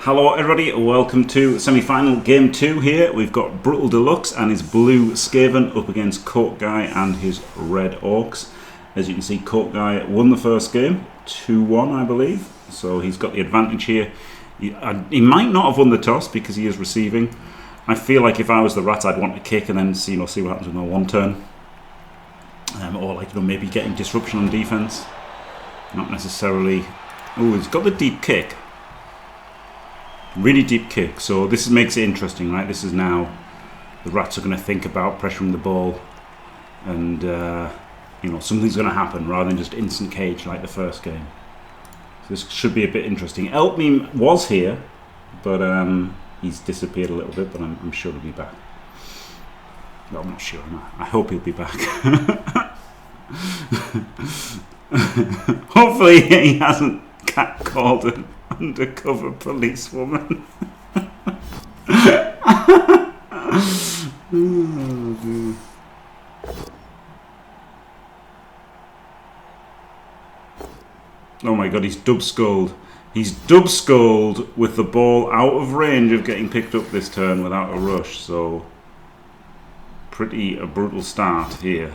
Hello everybody, welcome to semi-final game 2 here. We've got Brutal Deluxe and his blue Skaven up against Cokeguy and his red Orcs. As you can see, Cokeguy won the first game, 2-1 I believe, so he's got the advantage here. He might not have won the toss because he is receiving. I feel like if I was the rat I'd want to kick and then see what happens with my one turn. Or like, maybe getting disruption on defense. Not necessarily... Oh, he's got the deep kick. Really deep kick, so this makes it interesting, right? This is now the rats are going to think about pressuring the ball, and something's going to happen rather than just instant cage like the first game. So this should be a bit interesting. Elpmeme was here, but he's disappeared a little bit, but I'm sure he'll be back. Well, I'm not sure. I hope he'll be back. Hopefully he hasn't catcalled an undercover policewoman. Oh my god, he's dub-skulled. He's dub-skulled with the ball out of range of getting picked up this turn without a rush, so pretty a brutal start here.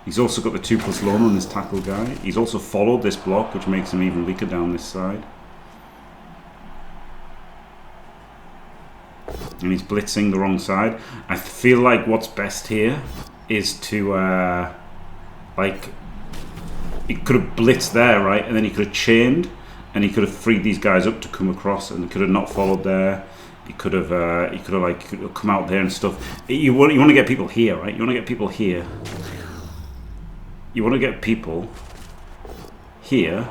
He's also got the 2+ loan on this tackle guy. He's also followed this block, which makes him even weaker down this side. And he's blitzing the wrong side. I feel like what's best here is to, he could have blitzed there, right? And then he could have chained, and he could have freed these guys up to come across, and he could have not followed there. He could have come out there and stuff. You want to get people here, right? You want to get people here. You want to get people here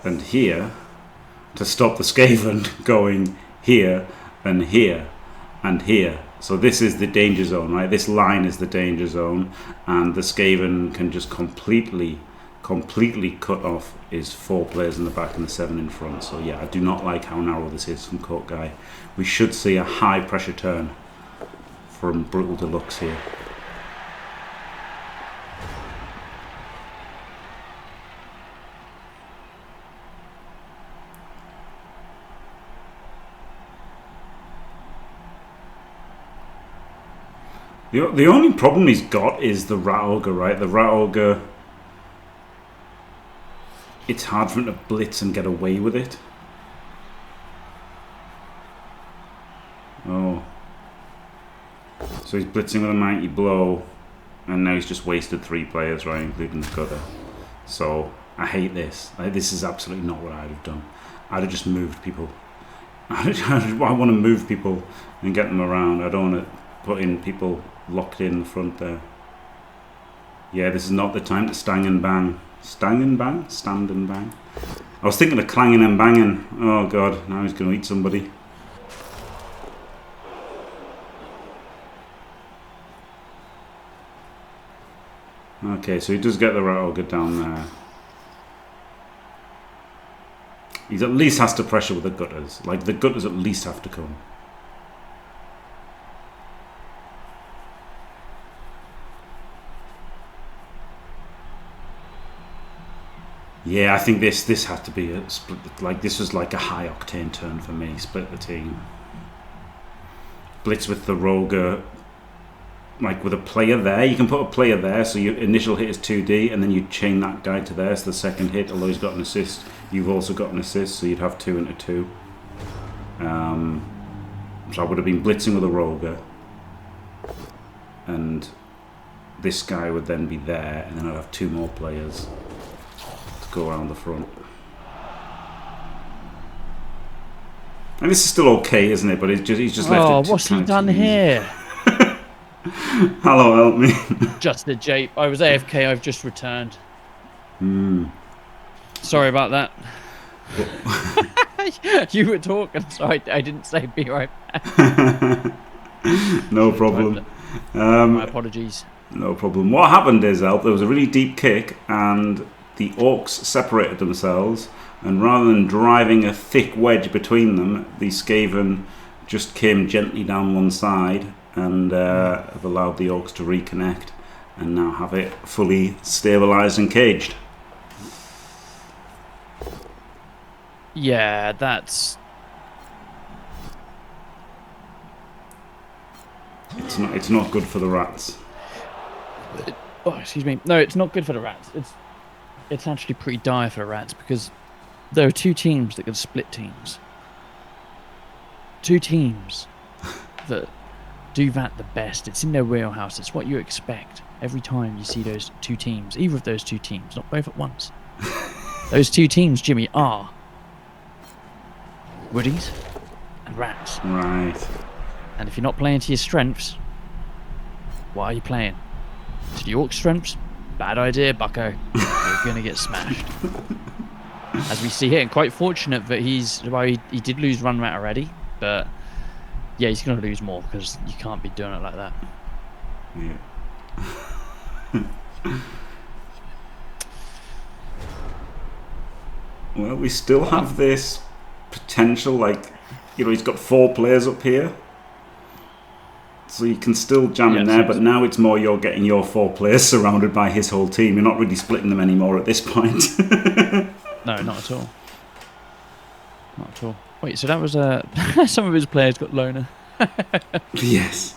and here to stop the Skaven going here and here and here. So this is the danger zone, right? This line is the danger zone, and the Skaven can just completely cut off his 4 players in the back and the 7 in front. So yeah, I do not like how narrow this is from Cokeguy. We should see a high pressure turn from Brutal Deluxe here. The only problem he's got is the Rat Ogre, right? The Rat Ogre, it's hard for him to blitz and get away with it. Oh. So he's blitzing with a mighty blow, and now he's just wasted 3 players, right, including the gutter. So, I hate this. This is absolutely not what I'd have done. I'd have just moved people. I want to move people and get them around. I don't want to put in people locked in the front there. Yeah, this is not the time to stang and bang. Stang and bang? Stand and bang. I was thinking of clanging and banging. Oh god, now he's going to eat somebody. Okay, so he does get the Rat Ogre down there. He at least has to pressure with the gutters. Like, the gutters at least have to come. Yeah, I think this had to be a split. Like, this was like a high octane turn for me. Split the team. Blitz with the Roger. Like with a player there, you can put a player there. So your initial hit is 2D, and then you chain that guy to there. So the second hit, although he's got an assist, you've also got an assist. So you'd have 2 into 2. So I would have been blitzing with a Roger, and this guy would then be there, and then I'd have 2 more players go around the front. And this is still okay, isn't it? But he's just left it. Oh, what's he done here? Hello, help me. Just a jape. I was AFK. I've just returned. Sorry about that. You were talking, so I didn't say be right back. No problem. My apologies. No problem. What happened is, there was a really deep kick, and the Orcs separated themselves, and rather than driving a thick wedge between them, the Skaven just came gently down one side and have allowed the Orcs to reconnect and now have it fully stabilised and caged. Yeah, that's... It's not good for the rats. Oh, excuse me. No, it's not good for the rats. It's actually pretty dire for the rats because there are two teams that can split teams. Two teams that do that the best. It's in their wheelhouse. It's what you expect every time you see those two teams. Either of those two teams, not both at once. Those two teams, Jimmy, are Woodies and Rats. Right. And if you're not playing to your strengths, why are you playing? To the Orc strengths? Bad idea, bucko. You're going to get smashed. As we see here, and quite fortunate that he did lose Run Rat already, but yeah, he's going to lose more because you can't be doing it like that. Yeah. Well, we still have this potential, like, you know, he's got 4 players up here. So you can still jam in there, but now it's more you're getting your 4 players surrounded by his whole team. You're not really splitting them anymore at this point. No, not at all. Not at all. Wait, so that was some of his players got loner. Yes.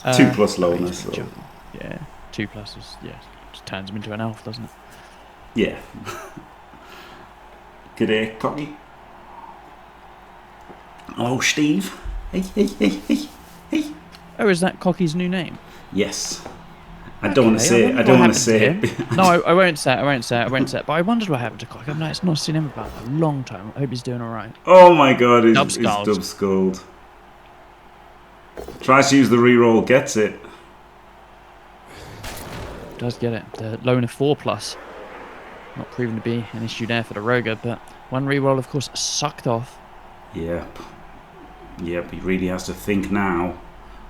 2+ loner. So. Yeah, 2+ is, yeah, just turns him into an elf, doesn't it? Yeah. Good day, Cocky. Hello, Steve. Hey. Oh, is that Cocky's new name? Yes. I don't want to say it. I don't want to say it. No, I won't say it. But I wondered what happened to Cocky. I've not seen him about a long time. I hope he's doing all right. Oh my God, he's dub-skulled. Tries to use the reroll, gets it. Does get it. The loner 4+. Not proven to be an issue there for the Roger, but one reroll, of course, sucked off. Yep, he really has to think now,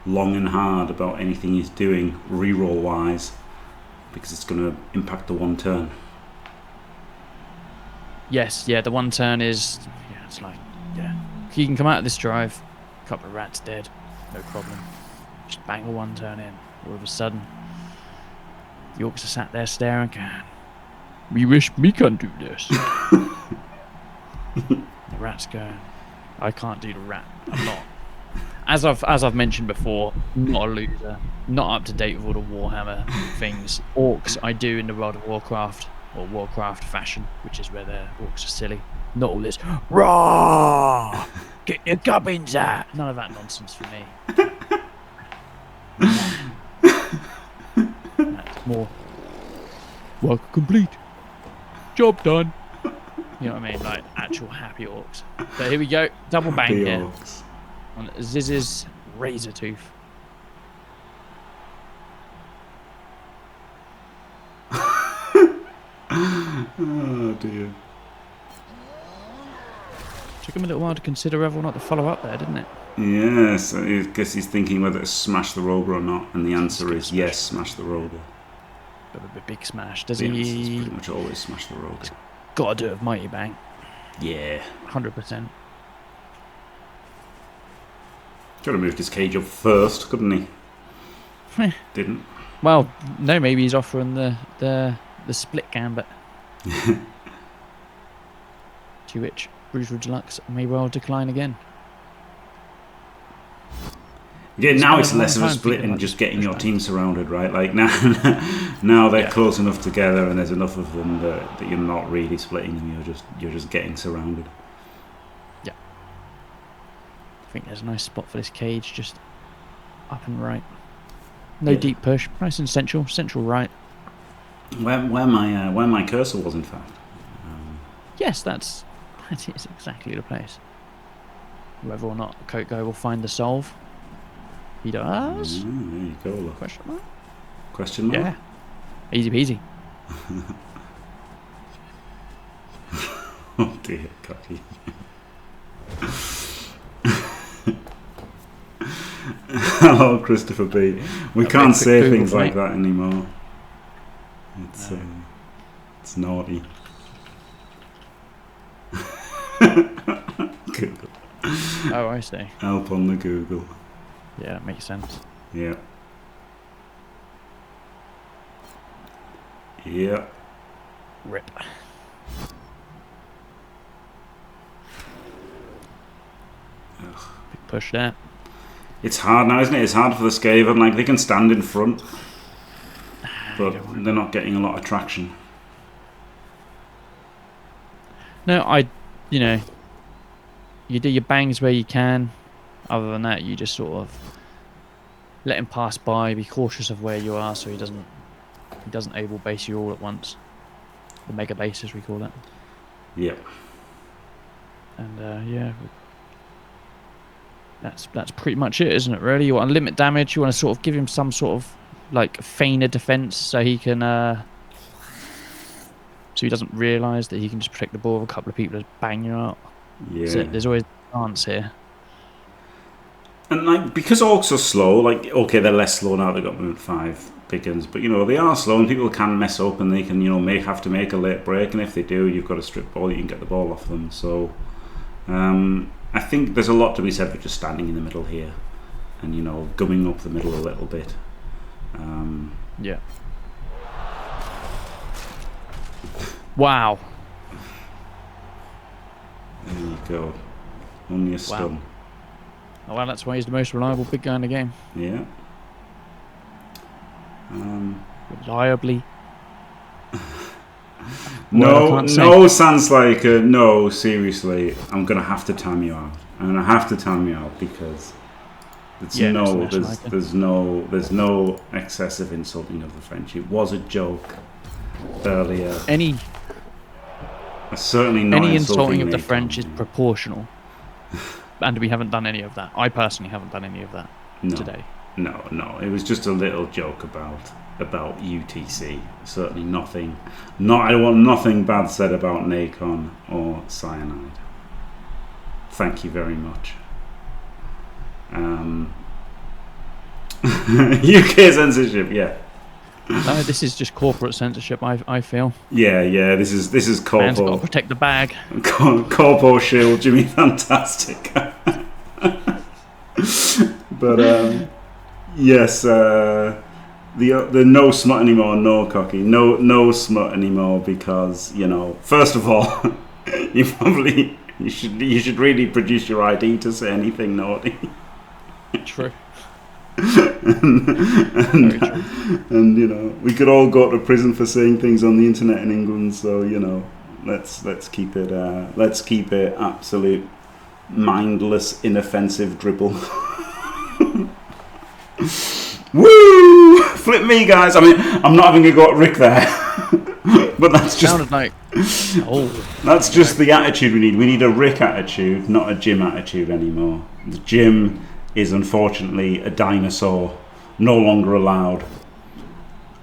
long and hard, about anything he's doing, reroll-wise, because it's going to impact the 1 turn. Yes, yeah, the 1 turn is... Yeah, it's like... Yeah. He can come out of this drive, a couple of rats dead, no problem. Just bang a 1 turn in. All of a sudden, the Orcs are sat there staring, going, "Me wish me can do this." The rat's going, "I can't do the rat. I'm not." As I've mentioned before, not a loser, not up to date with all the Warhammer things. Orcs I do in the World of Warcraft or Warcraft fashion, which is where the Orcs are silly. Not all this raw. Get your gubbins out. None of that nonsense for me. That's more work complete, job done. You know what I mean? Like actual happy Orcs. So here we go, double bang Happy here Orcs. on Ziz's Razor Tooth. Oh dear. Took him a little while to consider whether or not to follow up there, didn't it? Yes, I guess he's thinking whether to smash the rover or not, and the answer is yes, smash the rover. A big smash. Does The answer is he? pretty much always smash the rover. Gotta do it with Mighty Bang. Yeah. 100%. Could have moved his cage up first, couldn't he? Didn't. Well, no, maybe he's offering the split gambit. To which Bruiser Deluxe may well decline again. Yeah, now it's less of a split and just getting your team surrounded, right? Like now they're close enough together and there's enough of them that you're not really splitting them. You're just getting surrounded. Yeah. I think there's a nice spot for this cage, just up and right. No deep push, nice and central right. Where my cursor was, in fact. Yes, that is exactly the place. Whether or not Cokeguy will find the solve. He does. There you go. Look. Question mark? Question mark? Yeah. Easy peasy. Oh dear, Cocky. Hello, Christopher B. We can't say Google things like that anymore. It's naughty. Google. Oh, I see. Help on the Google. Yeah, that makes sense. Yeah. Yeah. Rip. push there. It's hard now, isn't it? It's hard for the Skaven. Like, they can stand in front, but they're not getting a lot of traction. No, you know, you do your bangs where you can. Other than that, you just sort of let him pass by. Be cautious of where you are, so he doesn't able base you all at once. The mega base, as we call it. Yep. And yeah, that's pretty much it, isn't it? Really, you want to limit damage. You want to sort of give him some sort of like feigner defense, so he can, so he doesn't realise that he can just protect the ball with a couple of people to bang you out. Yeah. So there's always a chance here. And like, because orcs are slow, like, okay, they're less slow now. They've got movement 5 big guns, but you know they are slow, and people can mess up, and they can, you know, may have to make a late break. And if they do, you've got a strip ball. You can get the ball off them. So I think there's a lot to be said for just standing in the middle here, and you know, gumming up the middle a little bit. Yeah. Wow. There you go. Only a stun. Oh, well, that's why he's the most reliable big guy in the game. Yeah. Reliably. No, sounds like no. Seriously, I'm gonna have to time you out. I'm gonna have to time you out because there's no excessive insulting of the French. It was a joke earlier. Certainly not any insulting of the Nathan. French is proportional, and we haven't done any of that. I personally haven't done any of that today. No. It was just a little joke about UTC. Certainly nothing. I want nothing bad said about Nacon or Cyanide. Thank you very much. UK censorship, yeah. No, this is just corporate censorship. I feel. Yeah. This is Corpo. Man's got to protect the bag. Corpo shield, Jimmy, fantastic. But yes, the no smut anymore, no cocky, no smut anymore, because you know, first of all, you should really produce your ID to say anything naughty. True. and you know, we could all go to prison for saying things on the internet in England, so you know, let's keep it absolute mindless, inoffensive dribble. Woo! Flip me, guys. I mean, I'm not having a go at Rick there, but that's just sounded like that's just the attitude we need. We need a Rick attitude, not a Jim attitude anymore. The Jim is unfortunately a dinosaur, no longer allowed.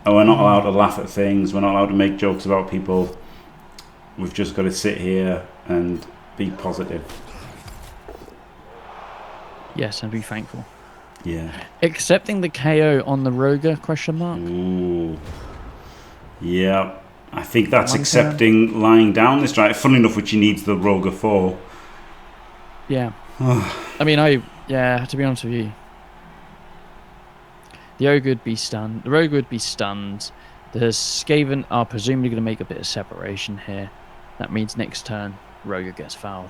And we're not allowed to laugh at things. We're not allowed to make jokes about people. We've just got to sit here and be positive. Yes, and be thankful. Yeah. Accepting the KO on the Roger ? Ooh. Yeah. I think that's accepting lying down this drive. Funny enough, which he needs the Roger for. Yeah. I mean, to be honest with you, the Ogre would be stunned. The Roger would be stunned. The Skaven are presumably going to make a bit of separation here. That means next turn, Roger gets fouled.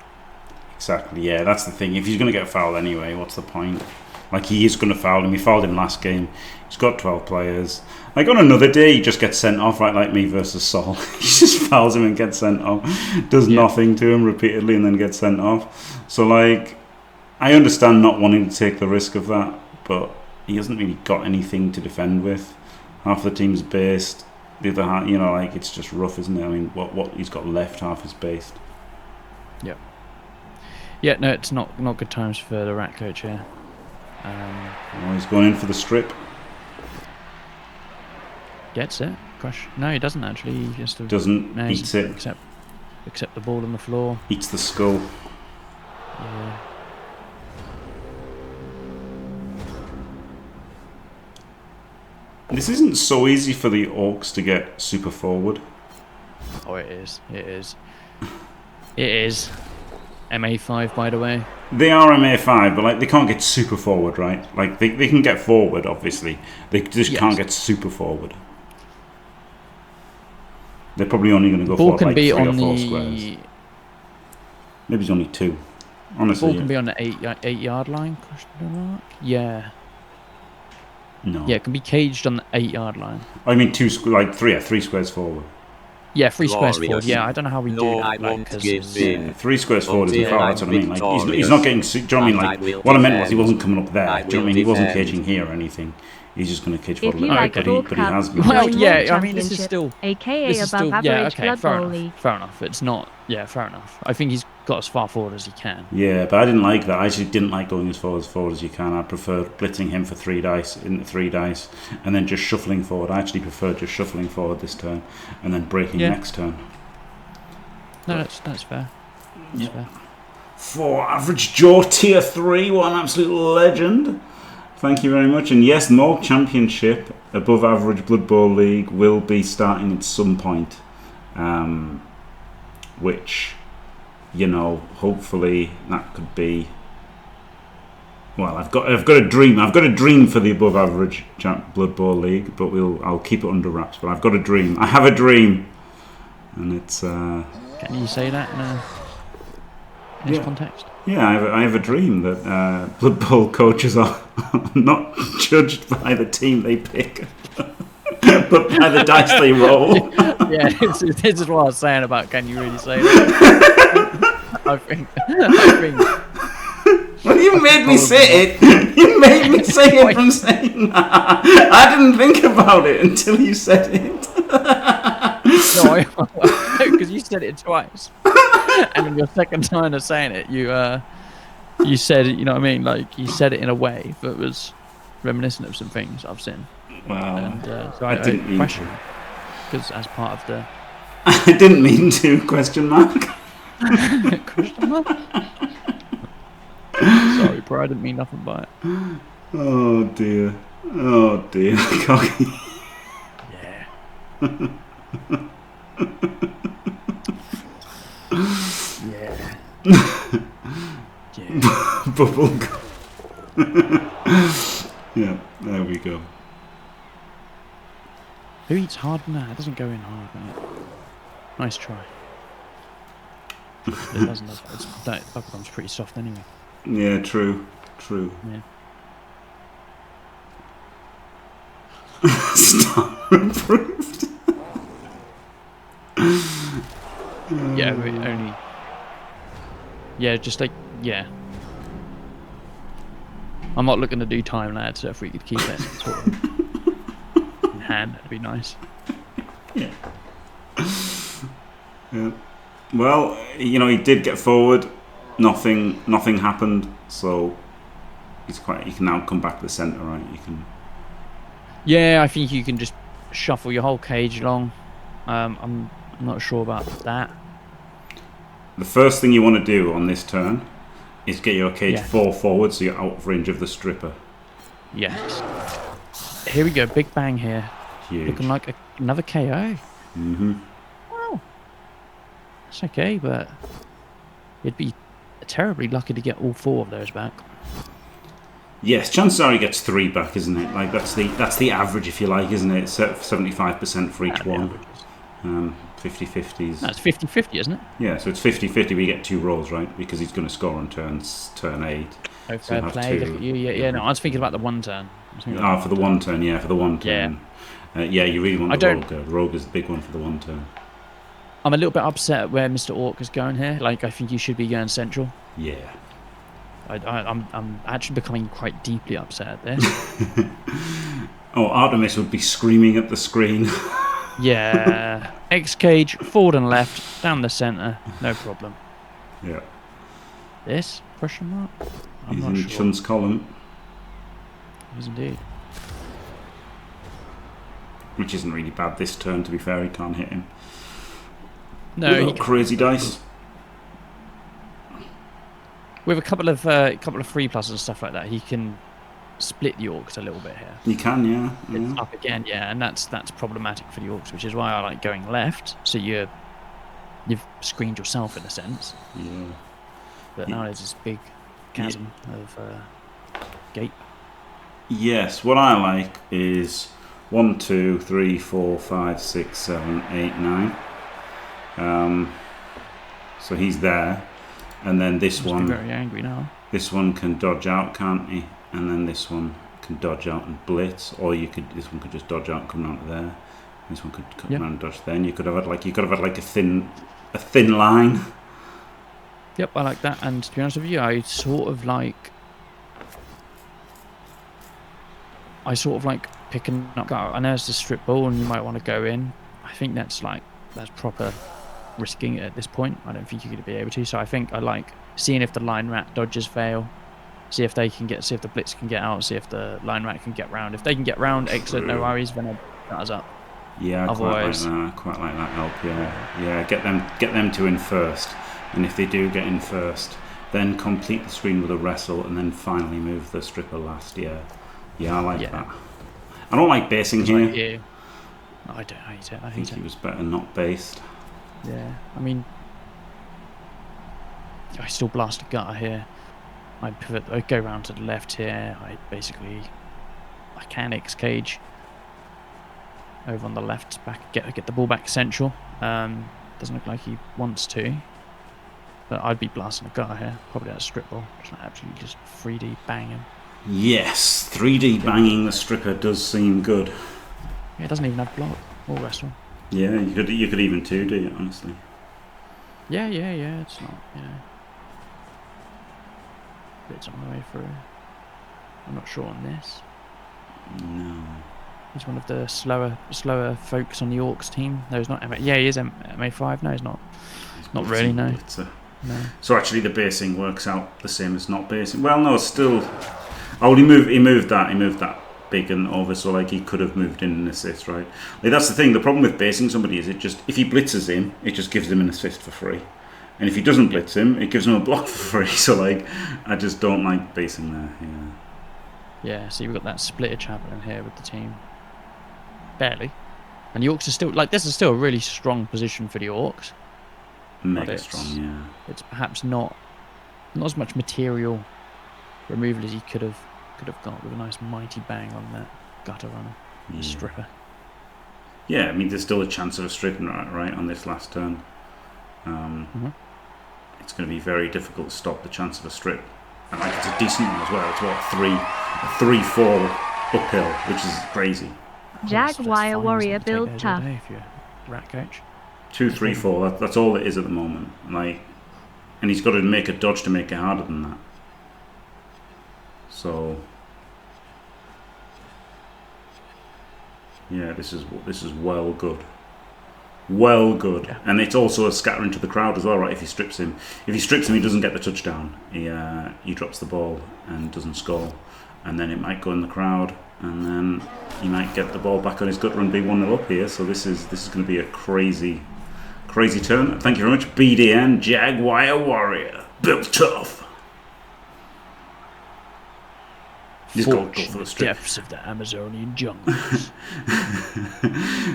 Exactly, yeah, that's the thing. If he's going to get fouled anyway, what's the point? Like, he is going to foul him. He fouled him last game. He's got 12 players. Like, on another day, he just gets sent off, right, like me versus Sol. He just fouls him and gets sent off. Does nothing to him repeatedly and then gets sent off. So, like, I understand not wanting to take the risk of that, but he hasn't really got anything to defend with. Half the team's based. The other half, you know, like, it's just rough, isn't it? I mean, what he's got left, half is based. Yep. Yeah, no, it's not good times for the rat coach here. He's going in for the strip. Gets it. Crush. No, he doesn't actually. He just eats it. Accept the ball on the floor. Eats the skull. Yeah. This isn't so easy for the Orcs to get super forward. Oh, it is. It is. It is. MA5, by the way. They are MA5, but like they can't get super forward, right? Like they can get forward, obviously. They just can't get super forward. They're probably only going to go for like 3 or 4 squares. Maybe it's only 2. Honestly, ball can be on the 8-yard line. Question mark. Yeah. no. Yeah, it can be caged on the 8-yard line. I mean, three squares forward. Yeah, 3 squares forward. Glorious. Yeah, I don't know how we do that. I won't give in. 3 squares forward isn't Until foul. That's what I mean. Like he's victorious. not getting. Do you know what I mean? And I Like will what I meant was he defend. wasn't coming up there. I Do you know what I will mean? He wasn't defend. caging here or anything. He's just going to cage If forward. you like but Thorg he has been. Well, World yeah, I mean, this is Championship, still. aka This is above still, average okay, fair bloodbowl enough. league. Fair enough. It's not. Yeah, fair enough. I think he's got as far forward as he can. Yeah, but I didn't like that. I actually didn't like going as forward as you can. I preferred blitzing him for 3 dice into 3 dice, and then just shuffling forward. I actually preferred just shuffling forward this turn, and then breaking next turn. No, that's fair. That's fair. For average Jaw tier 3, what an absolute legend. Thank you very much. And yes, the World Championship above average Blood Bowl League will be starting at some point, which, you know, hopefully that could be. Well, I've got a dream. I've got a dream for the above average Blood Bowl League, but I'll keep it under wraps. But I've got a dream. I have a dream, and it's. Can you say that in this context? Yeah, I have a dream that Blood Bowl coaches are not judged by the team they pick, but by the dice they roll. Yeah, this is what I was saying about can you really say that? I think. Well, you made me say it. You made me say it from saying that. I didn't think about it until you said it. No, because you said it twice, and then your second time of saying it, you said it. You know what I mean? Like you said it in a way that was reminiscent of some things I've seen. Wow. And so I didn't mean question to. because as part of the I didn't mean to. Question mark. question mark. Sorry, bro. I didn't mean nothing by it. Oh dear. Oh dear. Cocky. Yeah. Yeah. Yeah. Bubble gum. Yeah, there we go. Who eats hard? Nah, it doesn't go in hard, mate. Nice try. It doesn't. That bubblegum's pretty soft anyway. Yeah, true. Yeah. Star improved. Yeah, but only. Yeah, just like I'm not looking to do time, lad. So if we could keep it sort of in hand, that'd be nice. Yeah. Well, you know, he did get forward. Nothing happened. So he can now come back to the centre, right? You can. Yeah, I think you can just shuffle your whole cage along. I'm not sure about that. The first thing you want to do on this turn is get your cage 4 forward so you're out of range of the stripper. Yes. Here we go, big bang here. Huge. Looking like another KO. Mm-hmm. Well, it's okay, but you'd be terribly lucky to get all 4 of those back. Yes, chances are he gets 3 back, isn't it? Like that's the average, if you like, isn't it? It's 75% for each one. 50-50s. No, it's 50-50, isn't it? Yeah, so it's 50-50. We get 2 rolls, right? Because he's going to score on turn 8. Oh, So fair you have play. 2. Look at you. Yeah, no, I was thinking about the one turn. For the one turn, yeah, for the one turn. Yeah, you really want the rogue. The rogue is the big one for the one turn. I'm a little bit upset where Mr. Orc is going here. Like, I think you should be going central. Yeah. I'm actually becoming quite deeply upset at this. Oh, Artemis would be screaming at the screen. Yeah. X cage, forward and left, down the centre, no problem. Yeah. This? Question mark? I'm He's not in sure. Chun's column. Yes, indeed. Which isn't really bad this turn, to be fair. He can't hit him. No, he crazy dice. With a couple of 3+ and stuff like that, he can split the orcs a little bit here. You can, yeah. It's up again, yeah, and that's problematic for the orcs, which is why I like going left. So you've screened yourself in a sense. Yeah. But now there's this big chasm of gate. Yes, what I like is 1, 2, 3, 4, 5, 6, 7, 8, 9. So he's there. And then this one, very angry now. This one can dodge out, can't he? And then this one can dodge out and blitz, or this one could just dodge out and come around to there. This one could come around and dodge there. And you could have had like a thin line. Yep, I like that. And to be honest with you, I sort of like picking up. I know it's a strip ball, and you might want to go in. I think that's proper risking it at this point. I don't think you're going to be able to. So I think I like seeing if the line rat dodges fail. See if the blitz can get out. See if the line rat can get round. If they can get round, excellent, no worries. Then that's up. Yeah, otherwise, quite like that help. Yeah. Get them to in first, and if they do get in first, then complete the screen with a wrestle, and then finally move the stripper last. Yeah, I like that. I don't like basing here. No, I don't hate it. I think he was better not based. Yeah, I mean, I still blast a gutter here. I pivot. I go round to the left here. I can X cage over on the left, back get the ball back central. Doesn't look like he wants to, but I'd be blasting a gutter here. Probably that strip ball. Absolutely just 3D bang him. Yes, 3D banging the stripper does seem good. Yeah, it doesn't even have block or wrestle. Yeah, you could even 2D it, honestly. Yeah. It's not. Bits on the way through. I'm not sure on this. No. He's one of the slower folks on the Orcs team. No, he's not. Yeah, he is MA5. No, he's not. Not really. No. No. So actually, the basing works out the same as not basing. Well, no, still. Oh, he moved that big and over, so like he could have moved in an assist, right? Like that's the thing. The problem with basing somebody is if he blitzes him, it just gives him an assist for free, and if he doesn't blitz him, it gives him a block for free. So like, I just don't like basing there. Yeah. See, we've got that splitter happening here with the team. Barely, and the Orcs are still this is still a really strong position for the Orcs. Mega strong, yeah. It's perhaps not as much material removal as he could have got with a nice mighty bang on that gutter runner, the stripper. Yeah, I mean there's still a chance of a strip right on this last turn. It's going to be very difficult to stop the chance of a strip, and like it's a decent one as well. It's what 3-4 uphill, which is crazy. Jaguar warrior build tough. If you're rat coach. 2-3-4. That's all it is at the moment. Like, and he's got to make a dodge to make it harder than that. So, yeah, this is well good. Well good, and it's also a scatter into the crowd as well, right? If he strips him, he doesn't get the touchdown. He drops the ball and doesn't score, and then it might go in the crowd, and then he might get the ball back on his gutter and be 1-0 up here. So this is going to be a crazy turn. Thank you very much, BDN Jaguar Warrior, built tough. Just go for the strip. Depths of the Amazonian jungles,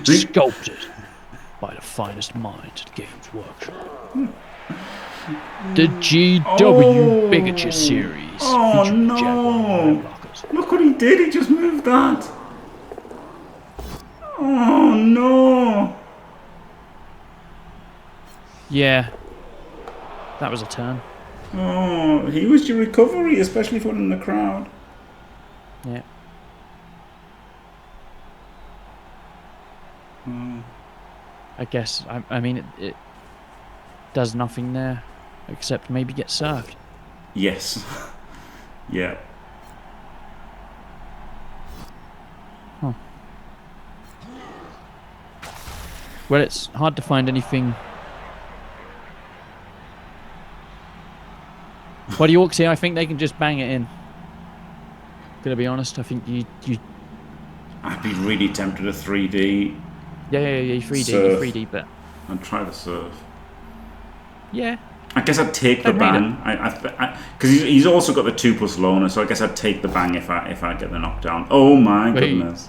sculpted by the finest minds at Games Workshop. The GW Bigature series. Oh no! Look what he did. He just moved that. Oh no! Yeah, that was a turn. Oh, he was your recovery, especially for in the crowd. Yeah. I guess, I mean, it does nothing there, except maybe get served. Yes. Yeah. Huh. Well, it's hard to find anything. Well, the Orcs here, I think they can just bang it in. Gonna be honest, I think you. I'd be really tempted to 3D. Yeah, 3D, but I'd try the serve. Yeah. I guess I'd take the bang. Because he's also got the 2+ loner, so I guess I'd take the bang if I get the knockdown. Oh my goodness!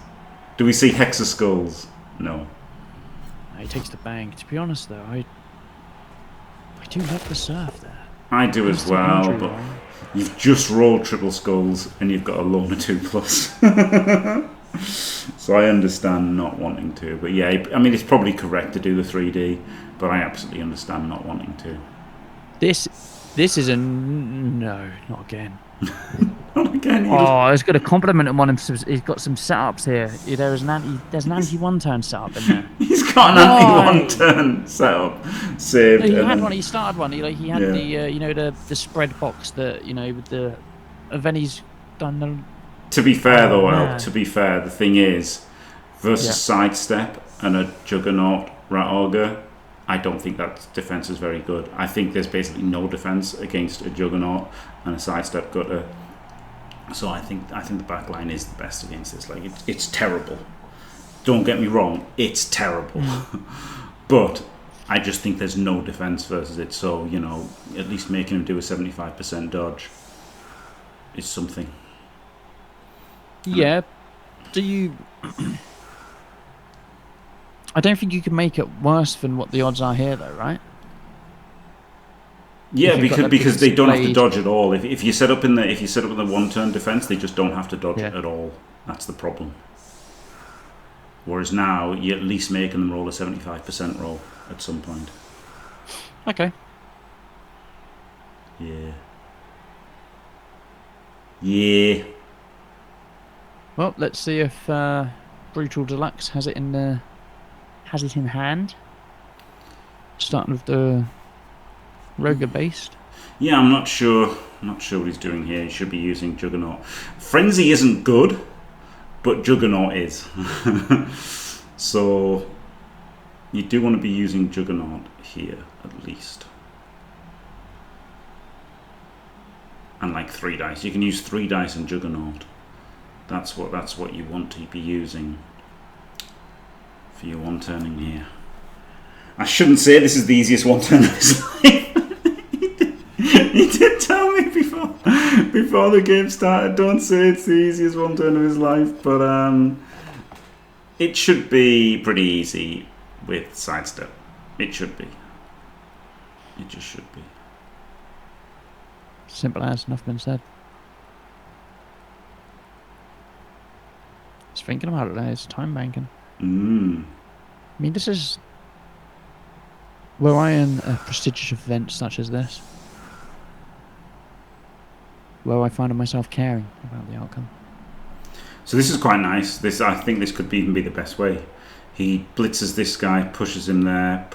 Do we see Hexa Skulls? No. He takes the bang. To be honest, though, I do love the serve there. I do as well, but you've just rolled triple skulls and you've got a loner 2+. So I understand not wanting to, but yeah, I mean it's probably correct to do the 3D, but I absolutely understand not wanting to. This This is no, not again. Not again. Oh, I was going to compliment him on him. He's got some setups here. There's an anti one-turn setup in there. He's got an anti-one-turn setup saved. No, he had one. He started one. He had Yeah. the spread box that with the. And then he's done the. To be fair, though, man. El, to be fair, the thing is, versus sidestep and a juggernaut rat auger, I don't think that defense is very good. I think there's basically no defense against a juggernaut and a sidestep gutter. So I think the backline is the best against this. Like it's terrible. Don't get me wrong, it's terrible. But I just think there's no defense versus it. So at least making him do a 75% dodge is something. Yeah. Do you? I don't think you can make it worse than what the odds are here, though, right? Yeah, because they don't have to displayed- dodge at all. If you set up in the one-turn defense, they just don't have to dodge it at all. That's the problem. Whereas now, you're at least making them roll a 75% roll at some point. Okay. Yeah. Yeah. Well, let's see if Brutal Deluxe has it in hand. Starting with the Roger based. Yeah, I'm not sure. I'm not sure what he's doing here. He should be using Juggernaut. Frenzy isn't good, but Juggernaut is. So you do want to be using Juggernaut here at least. And like 3 dice. You can use 3 dice in Juggernaut. That's what you want to be using for your one turning here. I shouldn't say this is the easiest one turn of his life. He did tell me before the game started, don't say it's the easiest one turn of his life, but it should be pretty easy with sidestep. It should be. It just should be. Simple as, enough been said. Just thinking about it there, it's time banking. I mean, this is were I in a prestigious event such as this, where I find myself caring about the outcome. So this is quite nice. I think this could even be the best way. He blitzes this guy, pushes him there,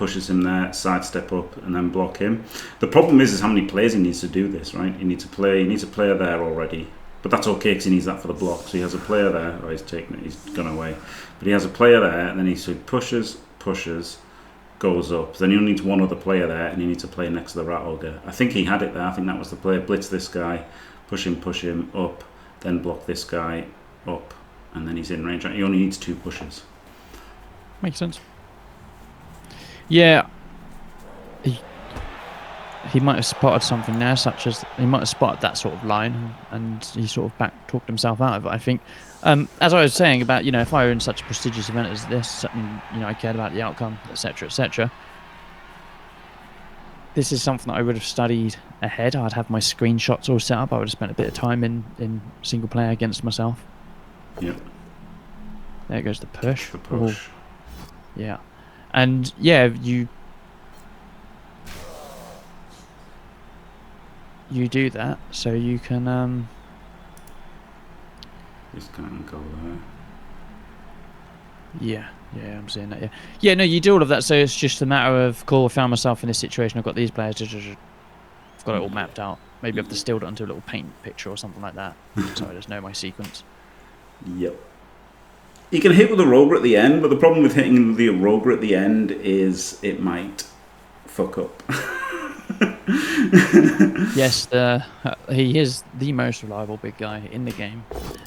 sidestep up, and then block him. The problem is how many players he needs to do this, right? He needs a player there already. But that's okay because he needs that for the block. So he has a player there. Oh, he's gone away. But he has a player there, and then he pushes, goes up. Then he only needs one other player there, and he needs a player next to the rat ogre. I think he had it there. I think that was the player. Blitz this guy, push him up, then block this guy up, and then he's in range. He only needs 2 pushes. Makes sense. Yeah. He might have spotted something there, such as he might have spotted that sort of line, and he sort of talked himself out of it. I think, as I was saying about if I were in such a prestigious event as this, and I cared about the outcome, etc., etc. This is something that I would have studied ahead. I'd have my screenshots all set up. I would have spent a bit of time in single player against myself. Yep. There goes the push. The push. Yeah, and yeah, you do that so you can Just can't go there. yeah, I'm seeing that. Yeah, no, you do all of that, so it's just a matter of cool, I found myself in this situation, I've got these players, I've got it all mapped out. Maybe I've distilled it onto a little paint picture or something like that, so I just know my sequence. Yep. You can hit with a rogue at the end, but the problem with hitting the rogue at the end is it might fuck up. Yes, he is the most reliable big guy in the game,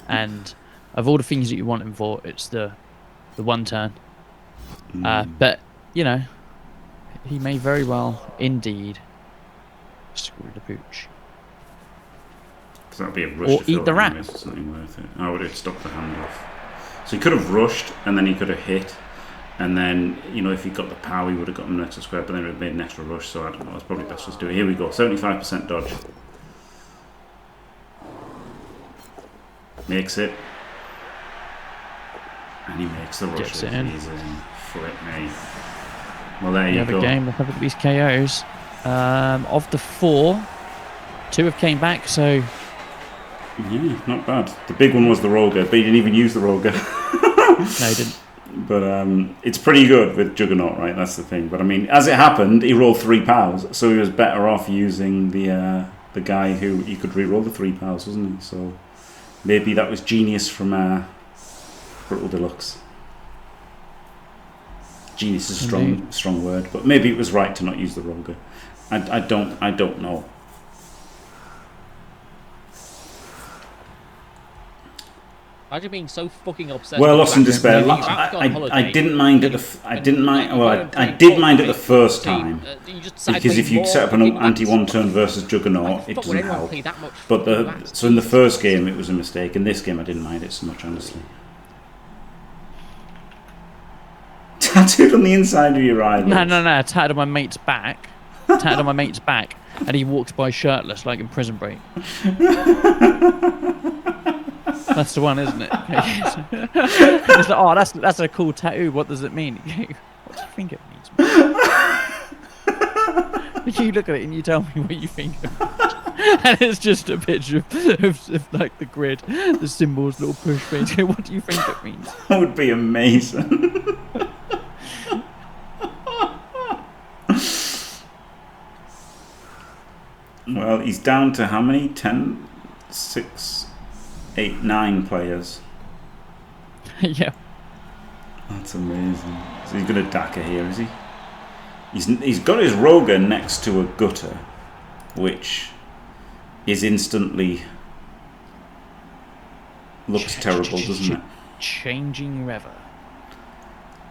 and of all the things that you want him for, it's the one turn. But he may very well indeed screw the pooch. So that'd be a rush Or to eat fill the it rat. anyway, so it's nothing worth it. I would have stopped the handoff. So he could have rushed, and then he could have hit, and then if he got the power, he would have got him an extra square, but then it would have made an extra rush. So I don't know. It's probably best just do it. Here we go. 75% dodge. Makes it, and he makes the rush. Gets it in. He's in. Flip me. Well, there you The other go. game, let's have a look at these KOs. Of the 4, 2 have came back, so... Yeah, not bad. The big one was the Roger, but he didn't even use the Roger. No, he didn't. But it's pretty good with Juggernaut, right? That's the thing. But I mean, as it happened, he rolled 3 pals, so he was better off using the guy who he could re-roll the 3 pals, wasn't he? So maybe that was genius from Brittle Deluxe. Genius is a strong word, but maybe it was right to not use the Roger. I don't know. Why are you being so fucking obsessed? Well, lost in despair. I didn't mind it. I didn't mind. Well, I did mind it the first time because if you set up an anti-one turn versus Juggernaut, it doesn't help. But so in the first game it was a mistake. In this game I didn't mind it so much, honestly. Tattooed on the inside of your eye. No. Tattooed on my mate's back. Tattooed on my mate's back, and he walks by shirtless like in Prison Break. That's the one, isn't it? It's like, oh, that's a cool tattoo. What does it mean? What do you think it means? You look at it and you tell me what you think it means. And it's just a picture of like the grid, the symbols, little push things. What do you think it means? That would be amazing. Well, he's down to how many? 10, 6, 8, 9 players. Yeah. That's amazing. So he's going to Daka here, is he? He's got his Roger next to a gutter, which is instantly looks terrible, doesn't it? Changing Rever.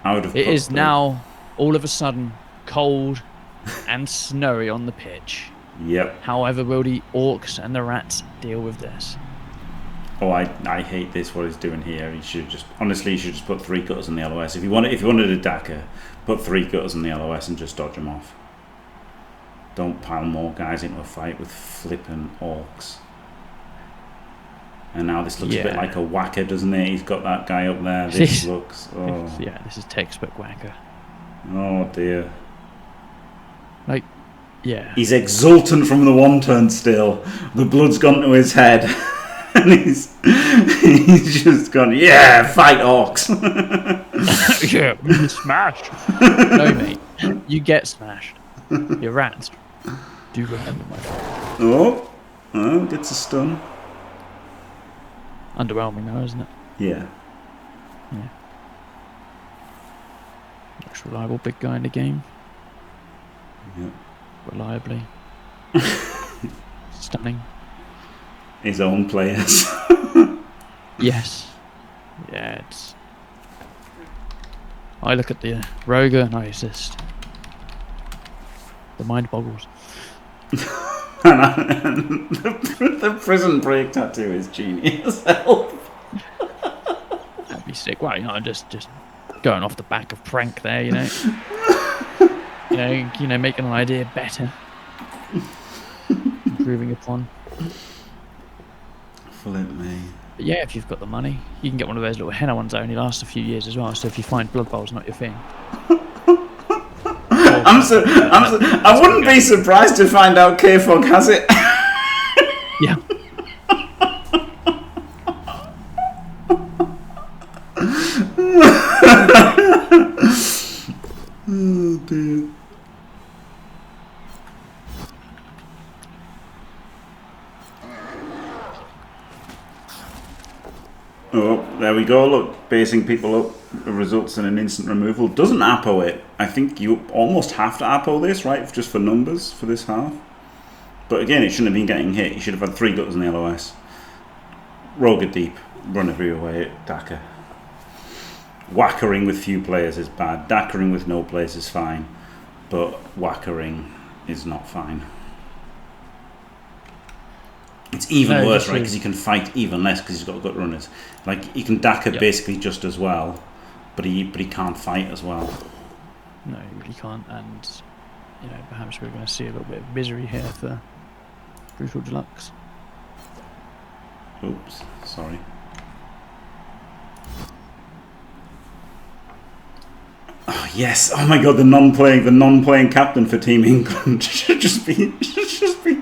I would have. It is now all of a sudden cold and snowy on the pitch. Yep. However, will the Orcs and the Rats deal with this? Oh, I hate this. What he's doing here. He should just put 3 gutters on the LOS. If you wanted a Daka, put 3 gutters on the LOS and just dodge them off. Don't pile more guys into a fight with flippin' Orcs. And now this looks a bit like a whacker, doesn't it? He's got that guy up there. This looks. Oh. Yeah, this is textbook whacker. Oh dear. Like, yeah. He's exultant from the 1 turn still. The blood's gone to his head. And he's just gone, yeah, fight Orcs. Yeah, smashed. No, mate. You get smashed. Your Rats. Do remember, my friend. Oh, gets a stun. Underwhelming now, isn't it? Yeah. Most reliable big guy in the game. Yeah. Reliably. Stunning. His own players. Yes. Yeah, it's... I look at the Roger and I just... The mind boggles. And the prison break tattoo is genius. That'd be sick. Well, you know, I'm just going off the back of prank there, you know. you know, making an idea better. Improving upon. Flip me. But yeah, if you've got the money, you can get one of those little henna ones that only last a few years as well. So if you find Blood Bowl's not your thing. I wouldn't be surprised to find out K-Fog has it. Yeah. Oh dear. Oh, there we go. Look, basing people up results in an instant removal. Doesn't Apo it. I think you almost have to Apo this, right? Just for numbers for this half. But again, it shouldn't have been getting hit. You should have had 3 gutters in the LOS. Roger deep. Run everywhere. Daka. Whackering with few players is bad. Dackering with no players is fine. But whackering is not fine. It's even worse, right? Because you can fight even less because he's got gut runners. Like, he can Daka basically just as well, but he can't fight as well. No, he really can't. And, you know, perhaps we're going to see a little bit of misery here for Brutal Deluxe. Oops, sorry. Oh, Yes. Oh my God, the non-playing captain for Team England should just be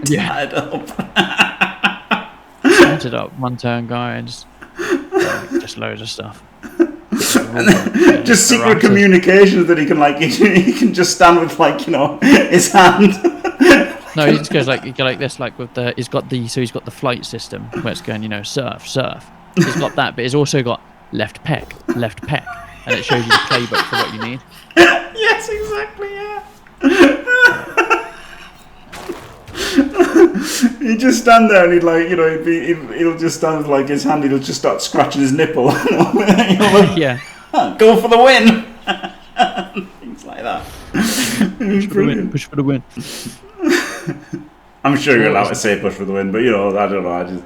tied up. Set it up, one turn guy, and just loads of stuff. And then just secret communications that he can just stand with his hand. No, he just goes like this, like with the he's got the flight system where it's going, surf. He's got that, but he's also got left peck, and it shows you the playbook for what you need. Yes, exactly. Yeah. He'd just stand there and he'll just stand with his hand. He'll just start scratching his nipple. Yeah. Go for the win. Things like that. Push for the win. I'm sure you're allowed to say push for the win, but I don't know.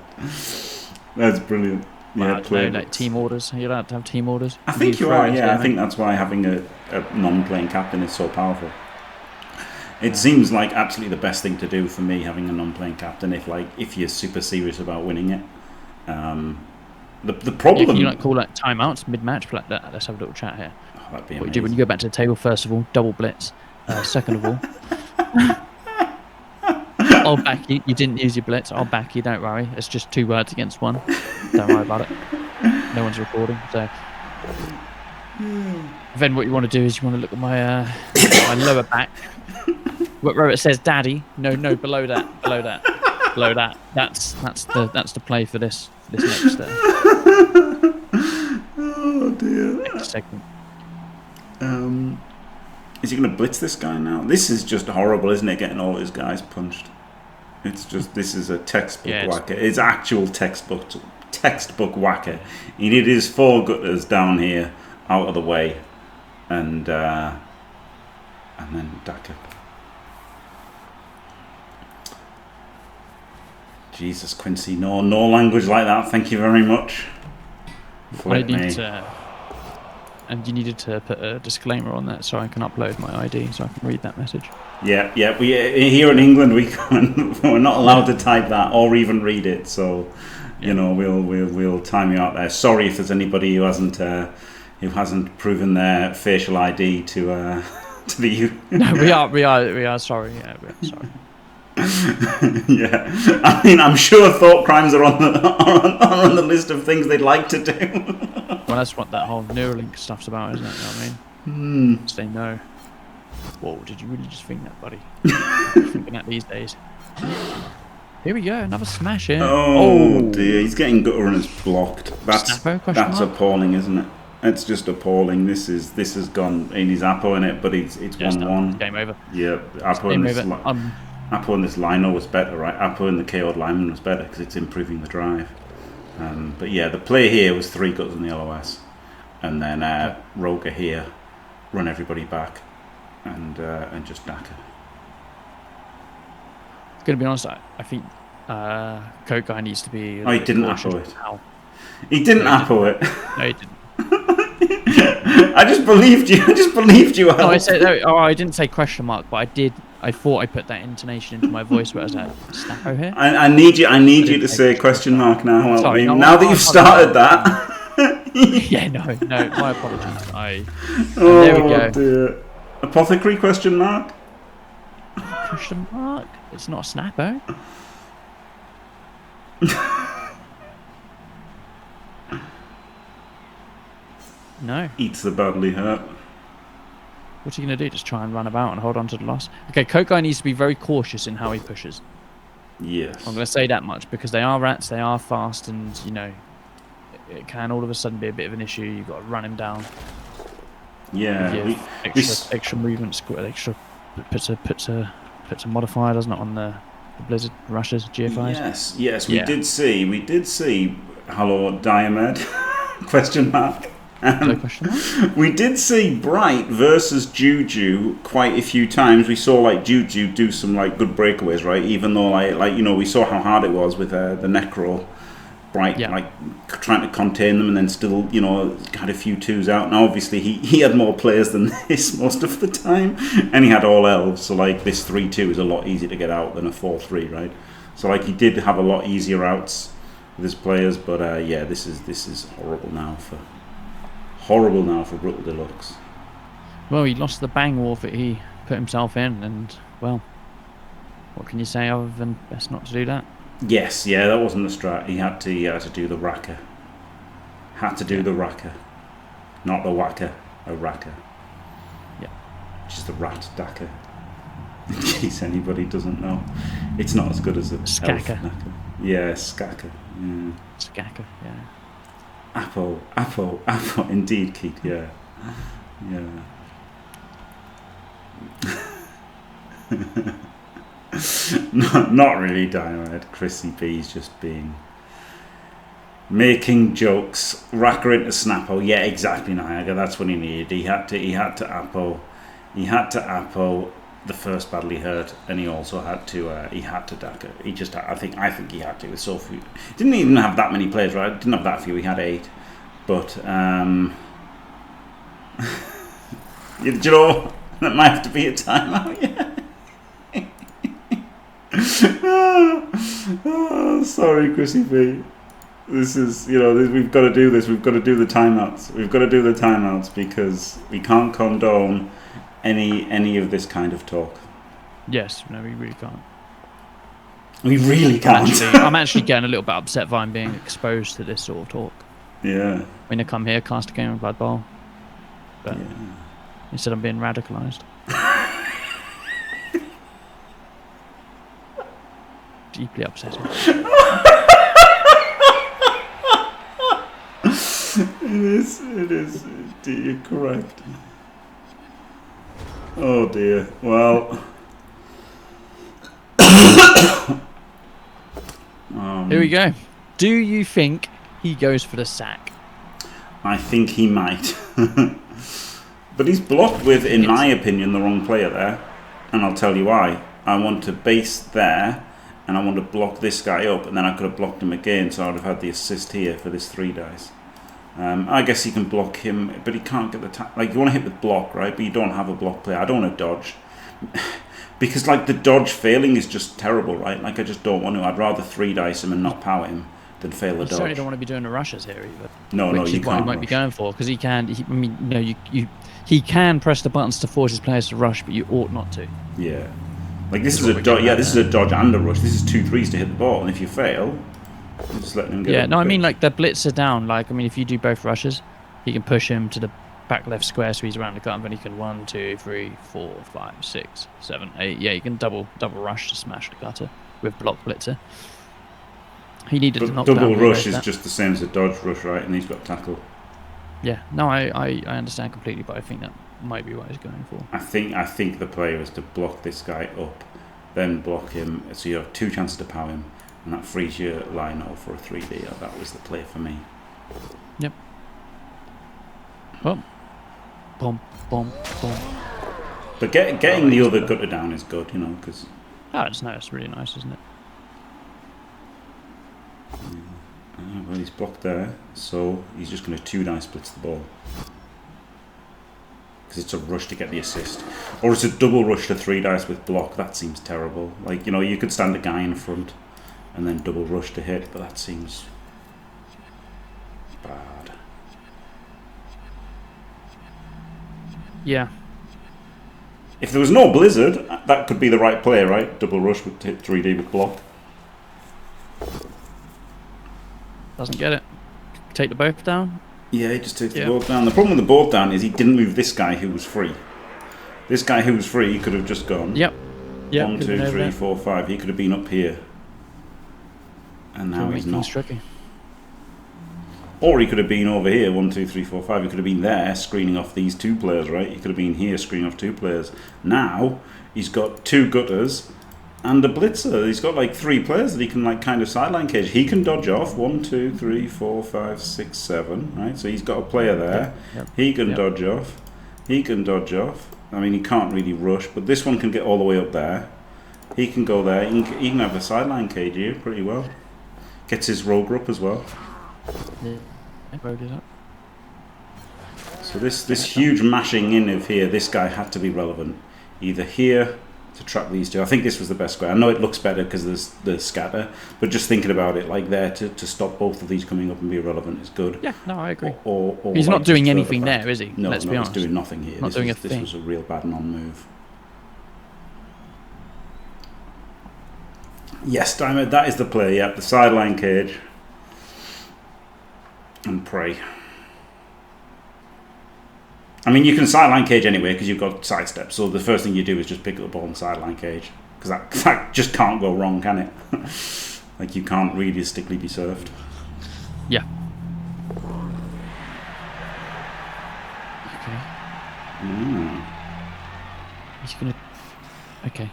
That's brilliant. Yeah, like team orders. You're allowed to have team orders. I think you are. Yeah, I think that's why having a non-playing captain is so powerful. It seems like absolutely the best thing to do for me, having a non-playing captain. If you're super serious about winning it, the problem. Can you call that timeouts mid-match? Like that. Let's have a little chat here. Oh, that'd be what amazing. you do when you go back to the table? First of all, double blitz. Second of all, I'll back you. You didn't use your blitz. I'll back you. Don't worry. It's just 2 words against 1. Don't worry about it. No one's recording. So then what you want to do is you want to look at my my lower back. Where it says "Daddy." No, below that. That's the play for this next. Oh dear. Next segment. Is he going to blitz this guy now? This is just horrible, isn't it? Getting all his guys punched. This is a textbook whacker. It's actual textbook whacker. He did his 4 gutters down here, out of the way, and then Daka. Jesus, Quincy, no language like that. Thank you very much. And you needed to put a disclaimer on that so I can upload my ID so I can read that message. Yeah. We here in England we're not allowed to type that or even read it. So, we'll time you out there. Sorry if there's anybody who hasn't proven their facial ID to the. No, we are sorry. Yeah, we are sorry. Yeah, I mean, I'm sure thought crimes are on the list of things they'd like to do. Well, that's what that whole Neuralink stuff's about, isn't it? You know what I mean? Say no. Whoa, did you really just think that, buddy? Thinking that these days. Here we go, another smash here. Oh dear, he's getting gutter and it's blocked. That's mark? appalling, isn't it? It's just appalling. This has gone in his Apo in it, but it's 1-1. Game over. Yeah, Apo in this Lino was better, right? Apo in the KO'd lineman was better because it's improving the drive. But yeah, the play here was 3 gutters in the LOS, and then Roger here, run everybody back, and just Daka. Gonna be honest, I think Cokeguy needs to be. He didn't Apo it. He didn't Apo it. No, he didn't. I just believed you. No, I didn't say question mark, but I did. I thought I put that intonation into my voice where I was like, Snappo here? I need you to say question mark now. Sorry, now that you've started that. Yeah, no, my apologies. There we go. Dear. Apothecary question mark? Question mark? It's not a Snappo. No. Eats the badly hurt. What's he going to do? Just try and run about and hold on to the loss? Okay, Cokeguy needs to be very cautious in how he pushes. Yes. I'm going to say that much because they are rats, they are fast, and, it can all of a sudden be a bit of an issue. You've got to run him down. Yeah. Extra movements, extra puts a modifier, doesn't it, on the Blizzard rushes, GFIs? Yes. We did see hello, Diomed, question mark. We did see Bright versus Juju quite a few times. We saw Juju do some good breakaways, right? Even though we saw how hard it was with the Necro. Bright trying to contain them and then still had a few 2s out. Now obviously he had more players than this most of the time, and he had all elves. So this 3-2 is a lot easier to get out than a 4-3, right? So he did have a lot easier outs with his players, but this is horrible now for Brutal Deluxe. Well, he lost the bang war that he put himself in, and well, what can you say other than best not to do that? Yes, yeah, that wasn't the strat. He had to do the racker. Had to do the racker, not the whacker, a racker. Yeah, which is the rat dacker. In case anybody doesn't know, it's not as good as a Skacker. Yeah, skacker. Yeah. Skacker, yeah. Apple, indeed, Keith, yeah. Yeah. not really Dynamite. Chrissy B's just making jokes. Racker into Snappo. Yeah, exactly, Niagara. That's what he needed. He had to Apple the first battle he heard, and he also had to Daka. He just, I think he had to. With so few, didn't even have that many players, right? Didn't have that few. He had 8, but you know, that might have to be a timeout. Yeah. Oh, sorry, Chrissy B. This is, we've got to do this. We've got to do the timeouts. We've got to do the timeouts because we can't condone any of this kind of talk. Yes, no, we really can't. We really can't. I'm actually getting a little bit upset by being exposed to this sort of talk. Yeah. When I come here, cast a game of Blood Bowl, but instead I'm being radicalised. Deeply upsetting. It is. You're correct. Oh dear. Well. Here we go. Do you think he goes for the sack? I think he might. But he's blocked with, in my opinion, the wrong player there. And I'll tell you why. I want to base there, and I want to block this guy up, and then I could have blocked him again, so I would have had the assist here for this 3 dice. I guess he can block him, but he can't get the like, you want to hit with block, right? But you don't have a block player. I don't want to dodge. Because, like, the dodge failing is just terrible, right? Like, I just don't want to. I'd rather 3 dice him and not power him than fail a dodge. You certainly don't want to be doing the rushes here either. No, you can't. Which is what he might be going for, because he can. He can press the buttons to force his players to rush, but you ought not to. Yeah, like this is a dodge. Yeah, this is a dodge and a rush. This is 2 3s to hit the ball, and if you fail, you're just letting him get. Yeah, no, I mean, like, the blitzer down. Like, I mean, if you do both rushes, you can push him to the back left square, so he's around the cut, and then he can 1, 2, 3, 4, 5, 6, 7, 8. Yeah, you can double rush to smash the gutter with block blitzer. He needed to knock down. Double rush is just the same as a dodge rush, right? And he's got tackle. Yeah, no, I understand completely, but I think that might be what he's going for. I think the play is to block this guy up, then block him, so you have 2 chances to power him, and that frees your line out for a 3D. That was the play for me. Yep. Well, boom, boom, boom. But getting the other gutter down is good, because... Oh, it's really nice, isn't it? Well, he's blocked there, so he's just going to 2 dice blitz the ball. Because it's a rush to get the assist. Or it's a double rush to 3 dice with block. That seems terrible. Like, you could stand a guy in front and then double rush to hit, but that seems bad. Yeah. If there was no blizzard, that could be the right play, right? Double rush would hit 3D with block. Doesn't get it. Take the both down? Yeah, he just takes the board down. The problem with the board down is he didn't move this guy who was free. This guy who was free, he could have just gone. Yep. 1, 2, 3, 4, 5. He could have been up here. And now he's not. Tricky. Or he could have been over here, 1, 2, 3, 4, 5. He could have been there, screening off these 2 players, right? He could have been here, screening off 2 players. Now, he's got 2 gutters and a blitzer. He's got like 3 players that he can like kind of sideline cage. He can dodge off 1, 2, 3, 4, 5, 6, 7. Right, so he's got a player there. Yep. He can dodge off. He can dodge off. I mean, he can't really rush, but this one can get all the way up there. He can go there. He can have a sideline cage here pretty well. Gets his rogue up as well. Yeah, rogue is up. So this huge mashing in of here, this guy had to be relevant. Either here to trap these two. I think this was the best square. I know it looks better because there's the scatter, but just thinking about it like there to stop both of these coming up and be irrelevant is good. Yeah, no, I agree. Or he's like not doing just anything further back. there, is he? No, Let's be honest. he's doing nothing here. Not doing a this thing. was a real bad non-move. Yes, Diamond, that is the play. Yep, the sideline cage and pray. I mean, you can sideline cage anyway because you've got sidestep. So the first thing you do is just pick up the ball and sideline cage because that just can't go wrong, can it? Like you can't realistically be served. Yeah. Okay. He's gonna. Okay.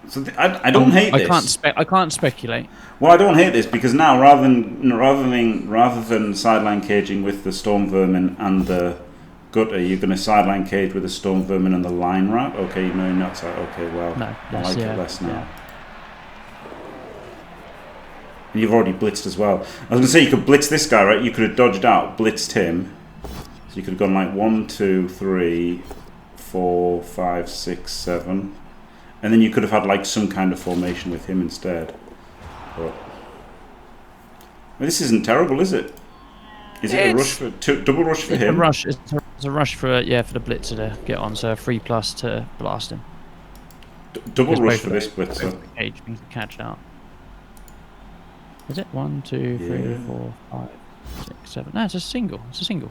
So I don't hate this. I can't speculate. Well, I don't hate this because now rather than sideline caging with the storm vermin and the gutter, you're going to sideline cage with the storm vermin and the line rat. Okay, no, you're not. Okay, well, No, I like it less now. Yeah. And you've already blitzed as well. I was going to say you could blitz this guy, right? You could have dodged out, blitzed him. So you could have gone like 1, 2, 3, 4, 5, 6, 7. And then you could have had like some kind of formation with him instead. But well, this isn't terrible, is it? Is it a rush for double rush for him? It's a rush for the blitzer to get on. So a 3+ to blast him. Double rush for this blitzer. Cage means to catch out. Is it 1, 2, 3, 4, 5, 6, 7? No, it's a single. It's a single.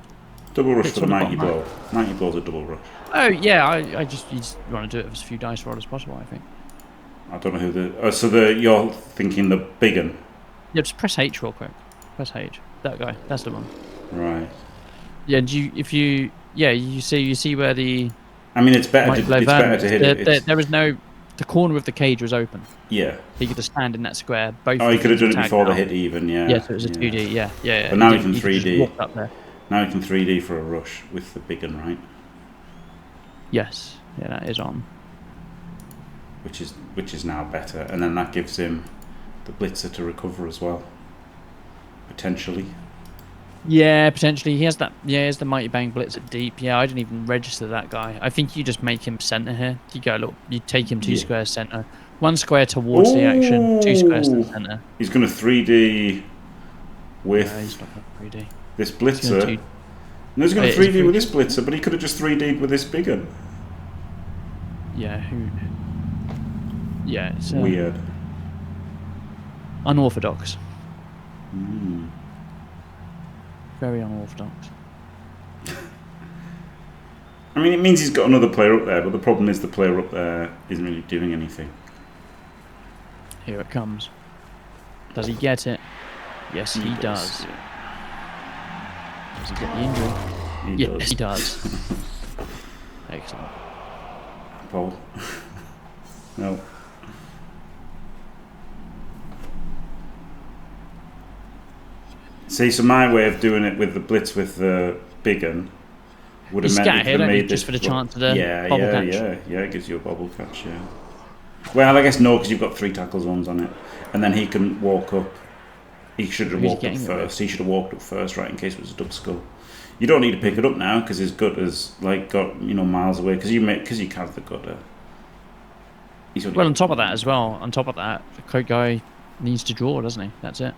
Double rush It's for the on the 90 blow. 90 blow's a double rush. Oh yeah, you just want to do it with as few dice roll as possible, I think. I don't know who the. You're thinking the big one. Yeah, just press H real quick. Press H. That guy. That's the one. Right. Yeah. You see where the. I mean, it's better to hit it. There was no. The corner of the cage was open. Yeah. He could have stand in that square. Both. Oh, he could have done it before the hit even. Yeah. Yeah, so it was a 2D. Yeah. But now he can 3D. Just walk up there. Now he can 3D for a rush with the big one, right? Yes. Yeah, that is on. Which is now better, and then that gives him the blitzer to recover as well. Potentially. Yeah, potentially. He has that. Yeah, he has the mighty bang blitzer deep. Yeah, I didn't even register that guy. I think you just make him center here. You go look. You take him 2 squares center, 1 square towards the action, 2 squares to the center. He's going to 3D with he's not going to 3D. This blitzer. No, he's going to 3D with this blitzer, but he could have just 3D'd with this big one. Yeah, yeah, it's weird. Unorthodox. Very unorthodox. I mean, it means he's got another player up there, but the problem is the player up there isn't really doing anything. Here it comes. Does he get it? Yes, he does. Yeah. Does he get the injury? Yes, he does. Excellent. Paul. No. See, so my way of doing it with the blitz with the big one would have meant it made just for the chance of the bobble catch. Yeah, it gives you a bobble catch, yeah. Well, I guess no, because you've got 3 tackle zones on it. And then he can walk up. He should have walked up first. He should have walked up first, right, in case it was a duck skull. You don't need to pick it up now because his gutter's like got miles away because you have the gutter. Well, on top of that as well, the Cokeguy needs to draw, doesn't he? That's it.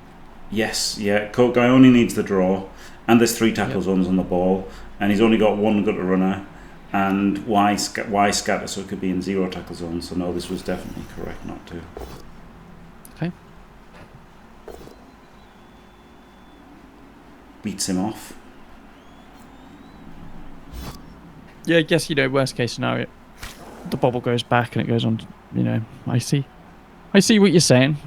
Yes, yeah. Cokeguy only needs the draw, and there's 3 tackle zones on the ball, and he's only got 1 gutter runner, and Y scatter, so it could be in 0 tackle zones. So no, this was definitely correct not to. Okay. Beats him off. Yeah, I guess worst case scenario, the bobble goes back and it goes on. I see what you're saying.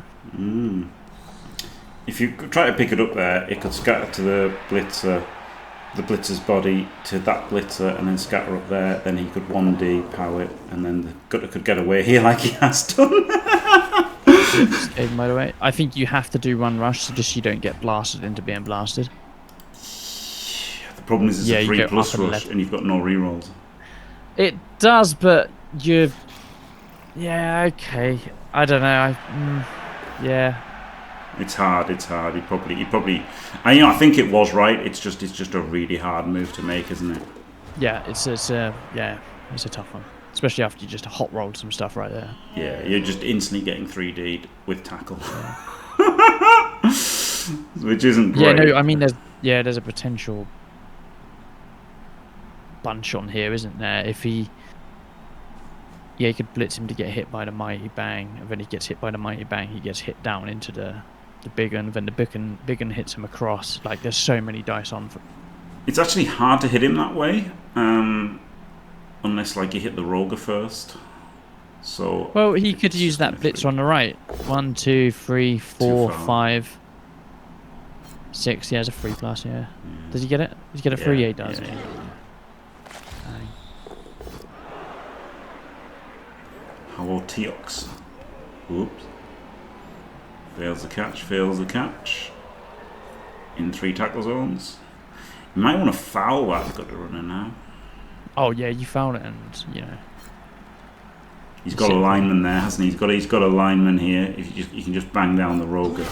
If you try to pick it up there, it could scatter to the blitzer's body to that blitzer, and then scatter up there. Then he could 1D power it, and then the gutter could get away here like he has done. Skaven, by the way, I think you have to do 1 rush so just you don't get blasted into being blasted. The problem is it's a 3+ rush, and you've got no rerolls. It does, but you. Yeah, okay. I don't know. Yeah. It's hard. He probably. I think it was right. It's just a really hard move to make, isn't it? Yeah, it's a tough one. Especially after you just hot rolled some stuff right there. Yeah, you're just instantly getting 3D'd with tackle. Which isn't great. Yeah, no, I mean, there's a potential bunch on here, isn't there? If he... Yeah, he could blitz him to get hit by the Mighty Bang, and then he gets hit by the Mighty Bang, he gets hit down into the big one, then the big one hits him across. Like, there's so many dice on. It's actually hard to hit him that way, unless, like, you hit the Roger first. So... Well, he could use that blitzer on the right. 1, 2, 3, 4, 5, 6. Yeah, it's a 3+, yeah. Does he get it? Does he get a 3? Yeah, he does. Yeah. How about Teox? Oops. Fails the catch, fails the catch. In 3 tackle zones. You might want to foul that got to run in now. Oh yeah, you foul it, and you know. He's got a lineman there, hasn't he? He's got a lineman here. If you can just bang down the Roger.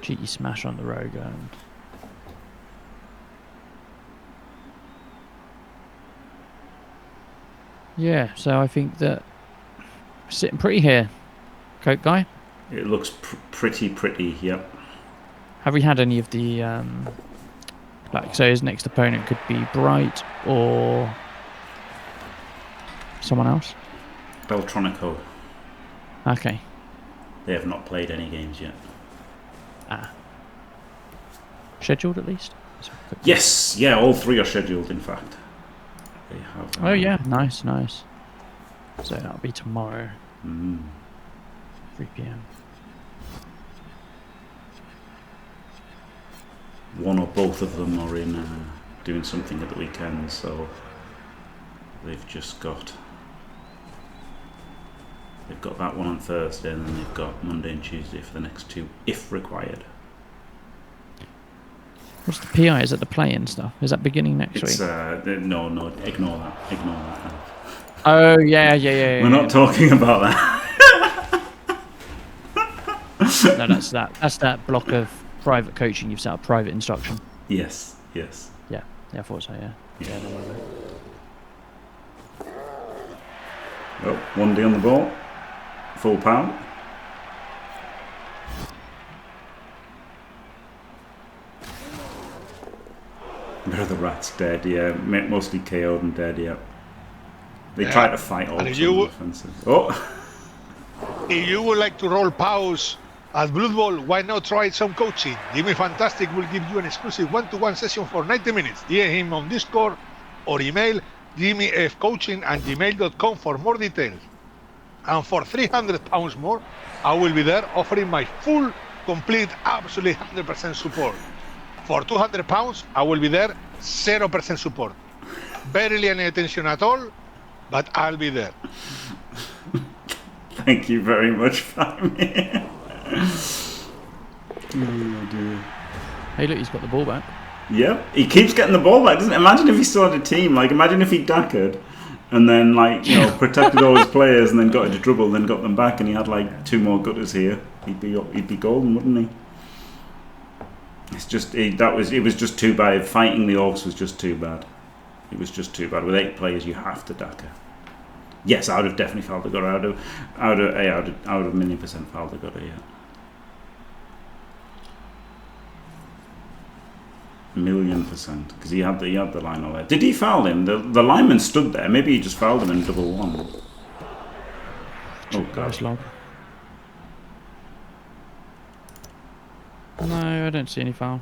Cheeky smash on the Roger. And... Yeah, so I think that we're sitting pretty here, Cokeguy. It looks pretty, yep. Have we had any of the, like, so his next opponent could be Bright or someone else? Beltronico. Okay. They have not played any games yet. Ah. Scheduled at least? Yes, yeah, all 3 are scheduled, in fact. They have. Oh yeah, nice. So that'll be tomorrow. 3 PM. One or both of them are in doing something at the weekend, so they've just got that one on Thursday, and then they've got Monday and Tuesday for the next 2, if required. What's the PI? Is that the play-in stuff? Is that beginning next week? No, ignore that. Oh yeah. We're not talking about that. No, that's that. That's that block of private coaching you've set up, private instruction. Yes. Yeah, I thought so. Yeah. Oh, 1D on the ball. Full pound. Where are the rats? Dead, yeah. Mostly KO'd and dead, yeah. They try to fight all offensive. Oh! If you would like to roll pause at bloodbowl, why not try some coaching? Jimmy Fantastic will give you an exclusive one-to-one session for 90 minutes. DM him on Discord or email jimmyfcoaching@gmail.com for more details. And for £300 more, I will be there offering my full, complete, absolute 100% support. For £200, I will be there, 0% support. Barely any attention at all, but I'll be there. Thank you very much, Fami. Oh dear. Hey, look, he's got the ball back. Yep, he keeps getting the ball back, doesn't it? Imagine if he still had a team. Like, imagine if he dackered and then, like, you know, protected all his players and then got into trouble, then got them back, and he had like 2 more gutters here. He'd be golden, wouldn't he? It's just it was just too bad. Fighting the Orcs was just too bad. It was just too bad. With 8 players, you have to dacker. Yes, I would have definitely fouled the gutter. I would have 1,000,000% fouled the gutter. Yeah, 1,000,000%, because he had the line all there. Did he foul him? The lineman stood there. Maybe he just fouled him in double one. Oh god. Long. No, I don't see any foul.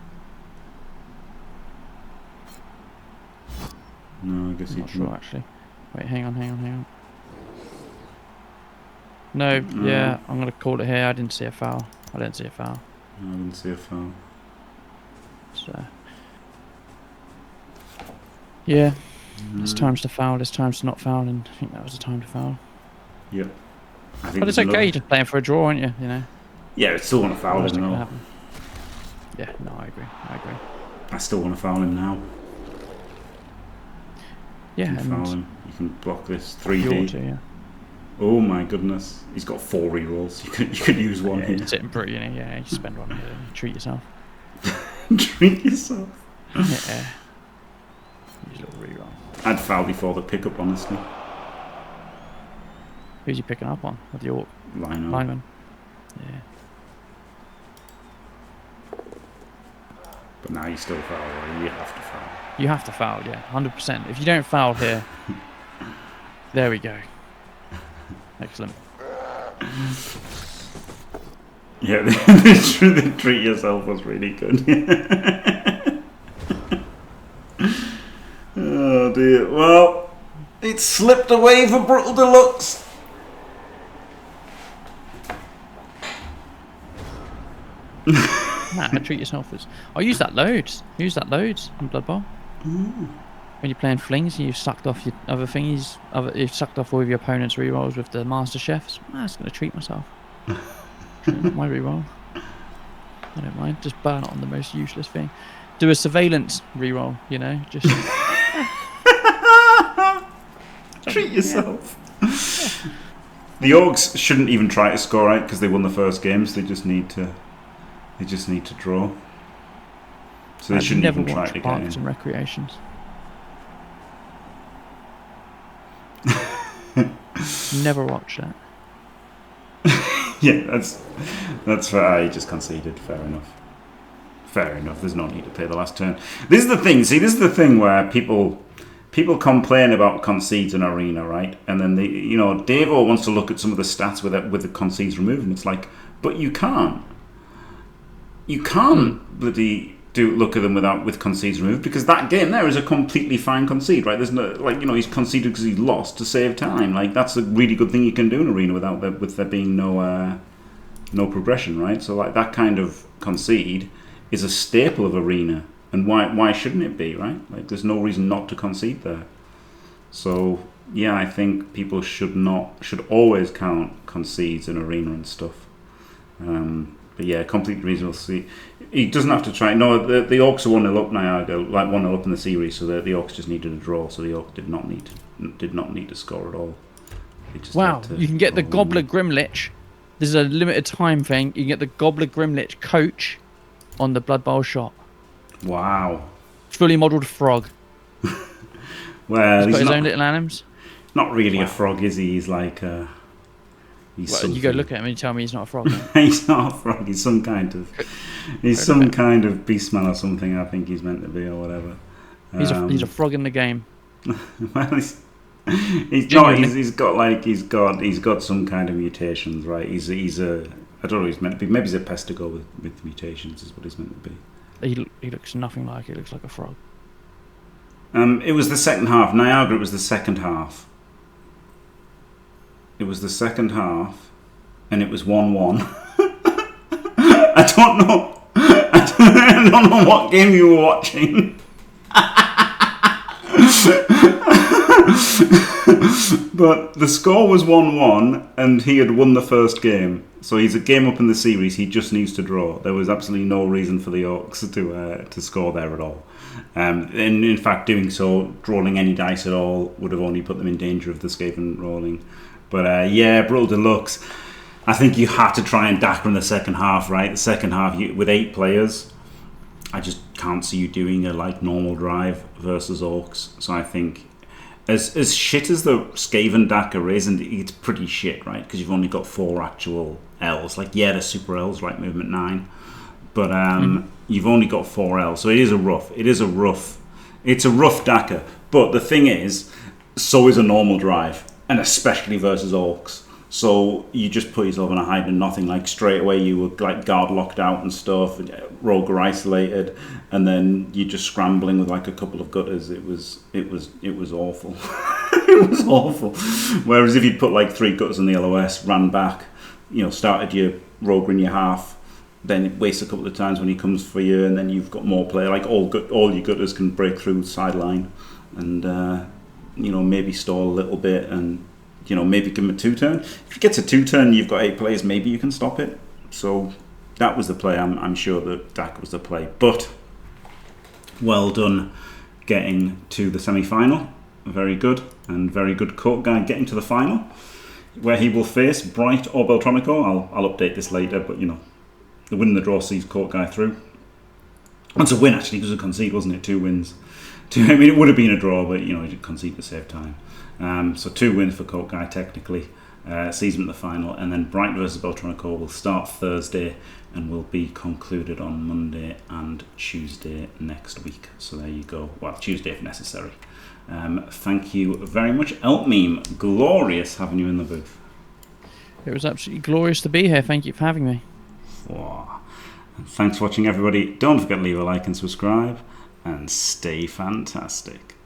No, I guess I'm he not didn't. sure actually. Wait, hang on. No, yeah, I'm gonna call it here. I didn't see a foul. No, I didn't see a foul. So, yeah, there's times to foul, there's times to not foul, and I think that was the time to foul. Yep. I think But it's okay, you're just playing for a draw, aren't you? You know. Yeah, I still want to foul him now. Yeah, no, I agree. I still want to foul him now. Yeah, You can foul him. You can block this 3D. You ought to, yeah. Oh my goodness, he's got 4 rerolls. You could use one here. You're sitting pretty, you know. Yeah, you spend one here. Treat yourself. Treat yourself. Yeah. Use a little reroll. I'd foul before the pickup, honestly. Who's he picking up on? With the Orc? Lineman. Yeah. But now you still foul, or you have to foul. You have to foul, yeah, 100%. If you don't foul here, there we go. Excellent. Yeah, the treat yourself was really good. Oh dear. Well, it slipped away for Brutal Deluxe. Nah, treat yourself as. I use that loads. Use that loads in Blood Bowl. When you're playing flings, you've sucked off your other thingies. You've sucked off all of your opponent's rerolls with the Master Chefs. I'm just gonna treat myself. My reroll. I don't mind. Just burn it on the most useless thing. Do a surveillance reroll. You know, just treat yourself. Yeah. The Orcs shouldn't even try to score out because they won the first games. They just need to. They just need to draw. So they shouldn't even try to get in. And recreations. Never watch that. Yeah, that's fair. He just conceded. Fair enough. Fair enough. There's no need to play the last turn. This is the thing. See, this is the thing where people complain about concedes in Arena, right? And then Davo wants to look at some of the stats with the concedes removed, and it's like, but you can't. You can't bloody look at them with concedes removed, because that game there is a completely fine concede, right? There's no he's conceded because he's lost to save time. Like, that's a really good thing you can do in Arena with there being no progression, right? So like that kind of concede is a staple of Arena, and why shouldn't it be, right? Like, there's no reason not to concede there. So yeah, I think people should always count concedes in Arena and stuff. But yeah, completely reasonable to see. He doesn't have to try. No, the Orcs are 1-0 up Niagara, like 1-0 up in the series, so the Orcs just needed a draw. So the Orcs did not need to score at all. Wow, you can get the Gobbler Grimlich. This is a limited time thing. You can get the Gobbler Grimlich coach on the Blood Bowl shop. Wow. Fully modelled frog. Well, he's got his own little animals. Not really a frog, is he? He's like you go look at him and you tell me he's not a frog. He's not a frog. He's some kind of beastman or something. I think he's meant to be, or whatever. He's a frog in the game. Well, he's got some kind of mutations, right? He's I don't know what he's meant to be. Maybe he's a pestigo with mutations is what he's meant to be. He looks nothing like it. He looks like a frog. It was the second half. Niagara, it was the second half. It was the second half, and it was 1-1. I don't know. I don't know what game you were watching. But the score was 1-1, and he had won the first game. So he's a game up in the series. He just needs to draw. There was absolutely no reason for the Orcs to score there at all. And in fact, doing so, rolling any dice at all, would have only put them in danger of the Skaven rolling. But yeah, Brutal Deluxe, I think you had to try and Dakar in the second half, right? The second half, with 8 players, I just can't see you doing a normal drive versus Orcs. So I think, as shit as the Skaven Dakar is, and it's pretty shit, right? Because you've only got 4 actual L's. They're super L's, right? Movement 9. But you've only got 4 L's. So it's a rough Dakar. But the thing is, so is a normal drive. And especially versus Orcs. So you just put yourself in a hide and nothing. Straight away you were guard locked out and stuff, rogue are isolated, and then you're just scrambling with a couple of gutters. It was awful. It was awful. Whereas if you'd put 3 gutters in the LOS, ran back, started your rogue in your half, then waste a couple of times when he comes for you, and then you've got more play. All your gutters can break through sideline, and maybe stall a little bit, and maybe give him a 2-turn. If he gets a 2-turn, you've got 8 players, maybe you can stop it. So that was the play. I'm sure that Dak was the play. But well done getting to the semi-final. Very good. And very good Cokeguy getting to the final, where he will face Bright or Beltronico. I'll update this later, but the win and the draw sees Cokeguy through. It's a win, actually. It was a concede, wasn't it? 2 wins. I mean, it would have been a draw, but, you know, he did concede to save time. So 2 wins for Cokeguy, technically. Sees him at the final. And then Bright versus Beltronico will start Thursday and will be concluded on Monday and Tuesday next week. So there you go. Well, Tuesday if necessary. Thank you very much. Elpmeme, glorious having you in the booth. It was absolutely glorious to be here. Thank you for having me. Wow. And thanks for watching, everybody. Don't forget to leave a like and subscribe, and stay fantastic.